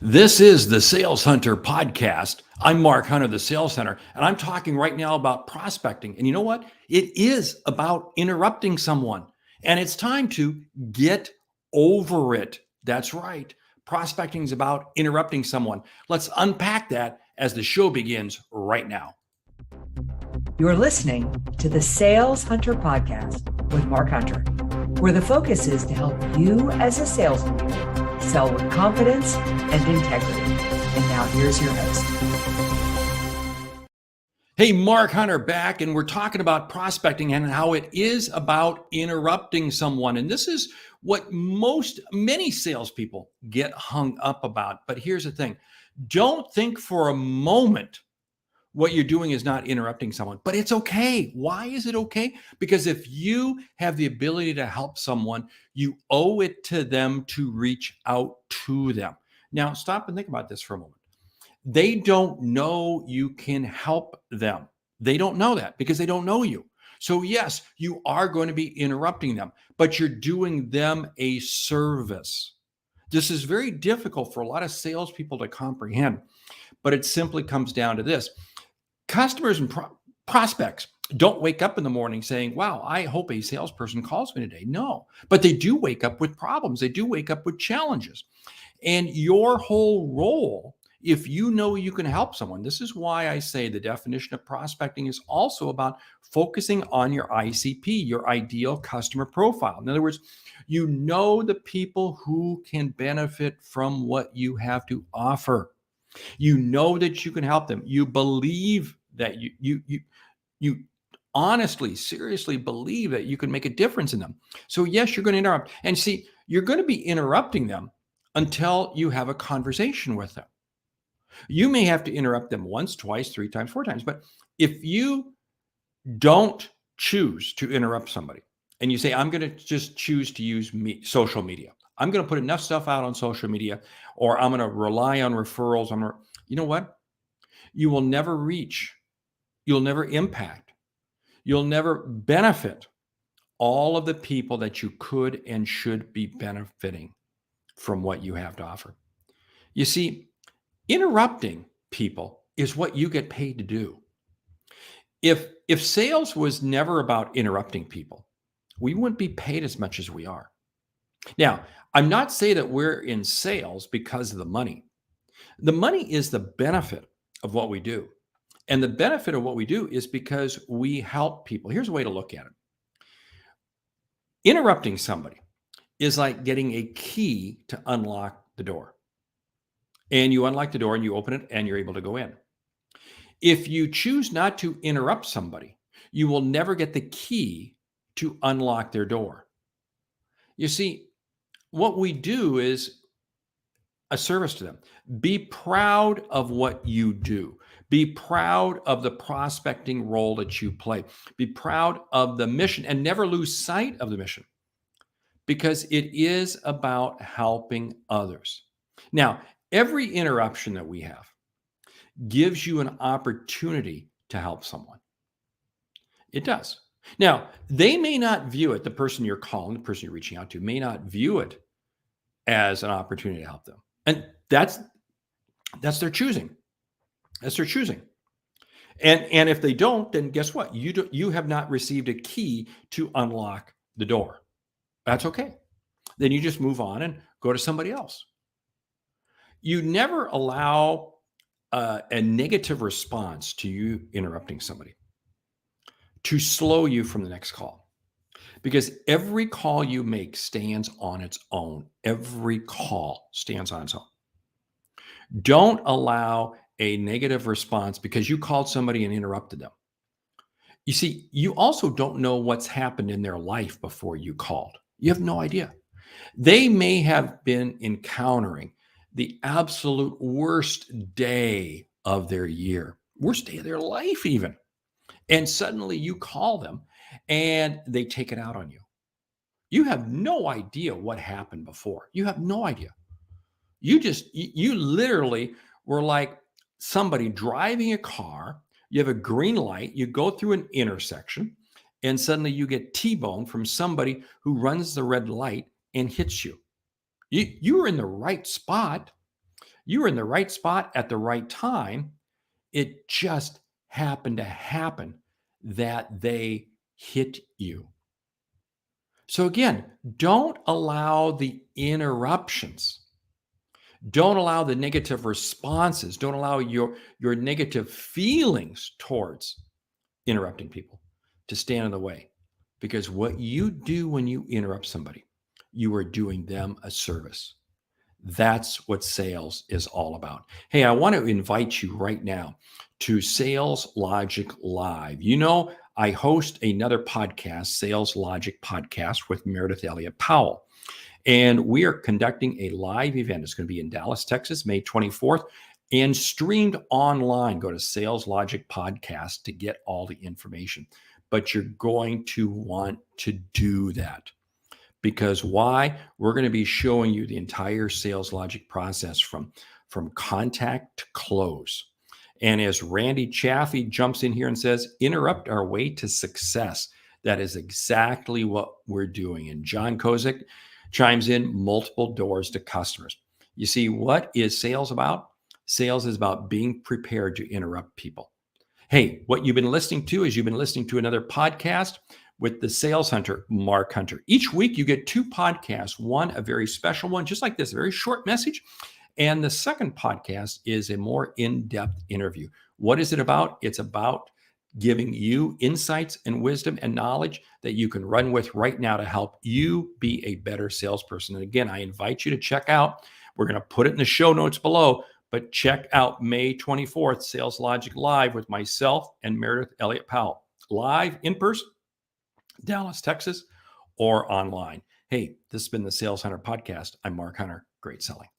This is the Sales Hunter podcast. I'm Mark Hunter, the Sales Hunter, and I'm talking right now about prospecting. And you know what? It is about interrupting someone, and it's time to get over it. That's right. Prospecting is about interrupting someone. Let's unpack that as the show begins right now. You're listening to the Sales Hunter podcast with Mark Hunter, where the focus is to help you as a sales leader sell with confidence and integrity. And now here's your host. Hey, Mark Hunter back, and we're talking about prospecting and how it is about interrupting someone. And this is what many salespeople get hung up about. But here's the thing. Don't think for a moment what you're doing is not interrupting someone, but it's okay. Why is it okay? Because if you have the ability to help someone, you owe it to them to reach out to them. Now, stop and think about this for a moment. They don't know you can help them. They don't know that because they don't know you. So yes, you are going to be interrupting them, but you're doing them a service. This is very difficult for a lot of salespeople to comprehend, but it simply comes down to this. Customers and prospects don't wake up in the morning saying, wow, I hope a salesperson calls me today. No, but they do wake up with problems. They do wake up with challenges. And your whole role, if you know you can help someone, this is why I say the definition of prospecting is also about focusing on your ICP, your ideal customer profile. In other words, you know the people who can benefit from what you have to offer. You know that you can help them. You believe that you honestly, seriously believe that you can make a difference in them. So yes, you're going to interrupt. And see, you're going to be interrupting them until you have a conversation with them. You may have to interrupt them once, twice, 3 times, 4 times. But if you don't choose to interrupt somebody and you say, I'm going to just choose to use social media. I'm going to put enough stuff out on social media, or I'm going to rely on referrals. You know what? You will never reach, you'll never impact, you'll never benefit all of the people that you could and should be benefiting from what you have to offer. You see, interrupting people is what you get paid to do. If sales was never about interrupting people, we wouldn't be paid as much as we are. Now, I'm not saying that we're in sales because of the money. The money is the benefit of what we do. And the benefit of what we do is because we help people. Here's a way to look at it. Interrupting somebody is like getting a key to unlock the door. And you unlock the door and you open it and you're able to go in. If you choose not to interrupt somebody, you will never get the key to unlock their door. You see, what we do is a service to them. Be proud of what you do. Be proud of the prospecting role that you play. Be proud of the mission and never lose sight of the mission, because it is about helping others. Now, every interruption that we have gives you an opportunity to help someone. It does. Now, they may not view it, the person you're calling, the person you're reaching out to, may not view it as an opportunity to help them. And that's their choosing. That's their choosing. And if they don't, then guess what? You have not received a key to unlock the door. That's okay. Then you just move on and go to somebody else. You never allow a negative response to you interrupting somebody to slow you from the next call. Because every call you make stands on its own. Every call stands on its own. Don't allow a negative response because you called somebody and interrupted them. You see, you also don't know what's happened in their life before you called. You have no idea. They may have been encountering the absolute worst day of their year, worst day of their life even. And suddenly you call them and they take it out on you. You have no idea what happened before. You have no idea. You literally were like somebody driving a car. You have a green light. You go through an intersection and suddenly you get T-boned from somebody who runs the red light and hits you. You were in the right spot. You were in the right spot at the right time. It just happened to happen that they hit you. So again, don't allow the interruptions. Don't allow the negative responses. Don't allow your negative feelings towards interrupting people to stand in the way. Because what you do when you interrupt somebody, you are doing them a service. That's what sales is all about. Hey, I want to invite you right now to Sales Logic Live. You know, I host another podcast, Sales Logic Podcast, with Meredith Elliott Powell. And we are conducting a live event. It's going to be in Dallas, Texas, May 24th, and streamed online. Go to Sales Logic Podcast to get all the information. But you're going to want to do that. Because why? We're going to be showing you the entire sales logic process from contact to close. And as Randy Chaffee jumps in here and says, interrupt our way to success. That is exactly what we're doing. And John Kozik chimes in, multiple doors to customers. You see, what is sales about? Sales is about being prepared to interrupt people. Hey, what you've been listening to is you've been listening to another podcast with the sales hunter, Mark Hunter. Each week you get 2 podcasts, one a very special one, just like this, a very short message. And the second podcast is a more in-depth interview. What is it about? It's about giving you insights and wisdom and knowledge that you can run with right now to help you be a better salesperson. And again, I invite you to check out, we're going to put it in the show notes below, but check out May 24th, Sales Logic Live with myself and Meredith Elliott Powell. Live in person, Dallas, Texas, or online. Hey, this has been the Sales Hunter Podcast. I'm Mark Hunter. Great selling.